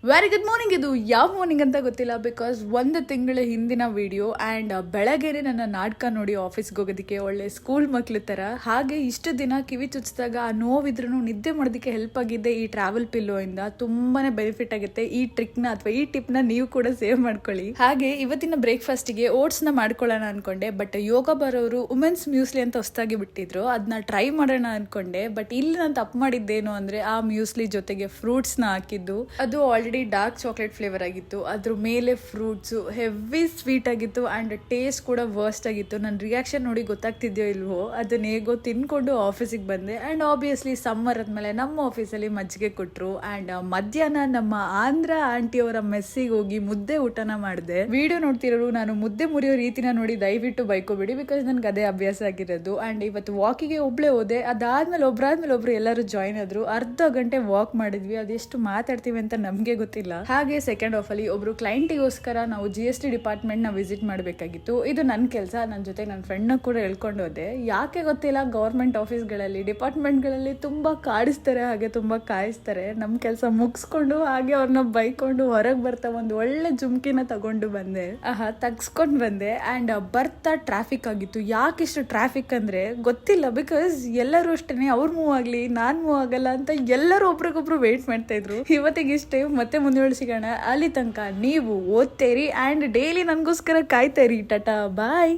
Very good morning. ಇದು ಯಾವ morning ಅಂತ ಗೊತ್ತಿಲ್ಲ, ಬಿಕಾಸ್ ಒಂದು ತಿಂಗಳ ಹಿಂದಿನ ವಿಡಿಯೋ ಆ್ಯಂಡ್ ಬೆಳಗ್ಗೆನೆ ನನ್ನ ನಾಟಕ ನೋಡಿ ಆಫೀಸ್ಗೆ ಹೋಗೋದಕ್ಕೆ ಒಳ್ಳೆ ಸ್ಕೂಲ್ ಮಕ್ಳ ಥರ. ಹಾಗೆ ಇಷ್ಟು ದಿನ ಕಿವಿ ಚುಚ್ಚಿದಾಗ ಆ ನೋವಿದ್ರೂ ನಿದ್ದೆ ಮಾಡೋದಕ್ಕೆ ಹೆಲ್ಪ್ ಆಗಿದ್ದೆ ಈ ಟ್ರಾವೆಲ್ ಪಿಲ್ಲೋ ಇಂದ. ತುಂಬಾ ಬೆನಿಫಿಟ್ ಆಗುತ್ತೆ. ಈ ಟ್ರಿಕ್ನ ಅಥವಾ ಈ ಟಿಪ್ನ ನೀವು ಕೂಡ ಸೇವ್ ಮಾಡ್ಕೊಳ್ಳಿ. ಹಾಗೆ ಇವತ್ತಿನ ಬ್ರೇಕ್ಫಾಸ್ಟಿಗೆ ಓಟ್ಸ್ನ ಮಾಡ್ಕೊಳ್ಳೋಣ ಅನ್ಕೊಂಡೆ, ಬಟ್ ಯೋಗ ಬರೋರು ವುಮೆನ್ಸ್ ಮ್ಯೂಸ್ಲಿ ಅಂತ ಹೊಸದಾಗಿ ಬಿಟ್ಟಿದ್ರು, ಅದನ್ನ ಟ್ರೈ ಮಾಡೋಣ ಅನ್ಕೊಂಡೆ. ಬಟ್ ಇಲ್ಲಿ ನಾನು ತಪ್ಪು ಮಾಡಿದ್ದೇನು ಅಂದರೆ ಆ ಮ್ಯೂಸ್ಲಿ ಜೊತೆಗೆ ಫ್ರೂಟ್ಸ್ನ ಹಾಕಿದ್ದು. ಅದು ಆಲ್ರೆಡಿ ಡಾರ್ಕ್ ಚಾಕ್ಲೇಟ್ ಫ್ಲೇವರ್ ಆಗಿತ್ತು, ಅದ್ರ ಮೇಲೆ ಫ್ರೂಟ್ಸು ಹೆವಿ ಸ್ವೀಟ್ ಆಗಿತ್ತು ಆ್ಯಂಡ್ ಟೇಸ್ಟ್ ಕೂಡ ವರ್ಸ್ಟ್ ಆಗಿತ್ತು. ನನ್ನ ರಿಯಾಕ್ಷನ್ ನೋಡಿ ಗೊತ್ತಾಗ್ತಿದ್ಯೋ ಇಲ್ವೋ, ಅದನ್ನ ಹೇಗೋ ತಿನ್ಕೊಂಡು ಆಫೀಸಿಗೆ ಬಂದೆ. ಆ್ಯಂಡ್ ಆಬ್ವಿಯಸ್ಲಿ ಸಮ್ಮರ್ ಆದಮೇಲೆ ನಮ್ಮ ಆಫೀಸಲ್ಲಿ ಮಜ್ಜಿಗೆ ಕೊಟ್ಟರು. ಆ್ಯಂಡ್ ಮಧ್ಯಾಹ್ನ ನಮ್ಮ ಆಂಧ್ರ ಆಂಟಿಯವರ ಮೆಸ್ಸಿಗೆ ಹೋಗಿ ಮುದ್ದೆ ಊಟನ ಮಾಡಿದೆ. ವಿಡಿಯೋ ನೋಡ್ತಿರೋರು ನಾನು ಮುದ್ದೆ ಮುರಿಯೋ ರೀತಿನ ನೋಡಿ ದಯವಿಟ್ಟು ಬೈಕೋಬೇಡಿ, ಬಿಕಾಸ್ ನನಗೆ ಅದೇ ಅಭ್ಯಾಸ ಆಗಿರೋದು. ಆ್ಯಂಡ್ ಇವತ್ತು ವಾಕಿಗೆ ಒಬ್ಳೆ ಹೋದೆ, ಅದಾದ್ಮೇಲೆ ಒಬ್ರು ಎಲ್ಲರೂ ಜಾಯ್ನ್ ಆದ್ರು. ಅರ್ಧ ಗಂಟೆ ವಾಕ್ ಮಾಡಿದ್ವಿ. ಅದೆಷ್ಟು ಮಾತಾಡ್ತೀವಿ ಅಂತ ನಮಗೆ ಗೊತ್ತಿಲ್ಲ. ಹಾಗೆ ಸೆಕೆಂಡ್ ಹಾಫ್ ಅಲ್ಲಿ ಒಬ್ರು ಕ್ಲೈಂಟಿಗೋಸ್ಕರ ನಾವು GST ಡಿಪಾರ್ಟ್ಮೆಂಟ್ ನ ವಿಸಿಟ್ ಮಾಡಬೇಕಾಗಿತ್ತು. ಇದು ನನ್ನ ಕೆಲಸ. ನನ್ನ ಜೊತೆ ನನ್ನ ಫ್ರೆಂಡ್ನ ಕೂಡ ಹೇಳ್ಕೊಂಡು ಹೋದೆ. ಯಾಕೆ ಗೊತ್ತಿಲ್ಲ, ಗೌರ್ಮೆಂಟ್ ಆಫೀಸ್ಗಳಲ್ಲಿ ಡಿಪಾರ್ಟ್ಮೆಂಟ್ಗಳಲ್ಲಿ ತುಂಬಾ ಕಾಡಿಸ್ತಾರೆ, ಹಾಗೆ ತುಂಬಾ ಕಾಯಿಸ್ತಾರೆ. ನಮ್ಮ ಕೆಲಸ ಮುಗಿಸ್ಕೊಂಡು ಹಾಗೆ ಅವ್ರನ್ನ ಬೈಕೊಂಡು ಹೊರಗೆ ಬರ್ತಾ ಒಂದು ಒಳ್ಳೆ ಜುಮ್ಕಿನ ತಗೊಂಡು ಬಂದೆ. ತಗ್ಸ್ಕೊಂಡು ಬಂದೆ. ಆ್ಯಂಡ್ ಬರ್ತಾ ಟ್ರಾಫಿಕ್ ಆಗಿತ್ತು. ಯಾಕೆ ಇಷ್ಟು ಟ್ರಾಫಿಕ್ ಅಂದ್ರೆ ಗೊತ್ತಿಲ್ಲ, ಬಿಕಾಸ್ ಎಲ್ಲರೂ ಅಷ್ಟೇ ಅವ್ರು ಮೂವ್ ಆಗಲಿ ನಾನು ಮೂವ್ ಆಗಲ್ಲ ಅಂತ ಎಲ್ಲರೂ ಒಬ್ರಿಗೊಬ್ರು ವೇಟ್ ಮಾಡ್ತಾ ಇದ್ರು. ಇವತ್ತಿಗೆ ಇಷ್ಟೇ, ಮತ್ತೆ ಮುಂದೆ ಸಿಗೋಣ. ಅಲ್ಲಿ ತನಕ ನೀವು ಓದ್ತೇರಿ ಆ್ಯಂಡ್ ಡೈಲಿ ನನಗೋಸ್ಕರ ಕಾಯ್ತೇರಿ. ಟಾಟಾ ಬಾಯ್.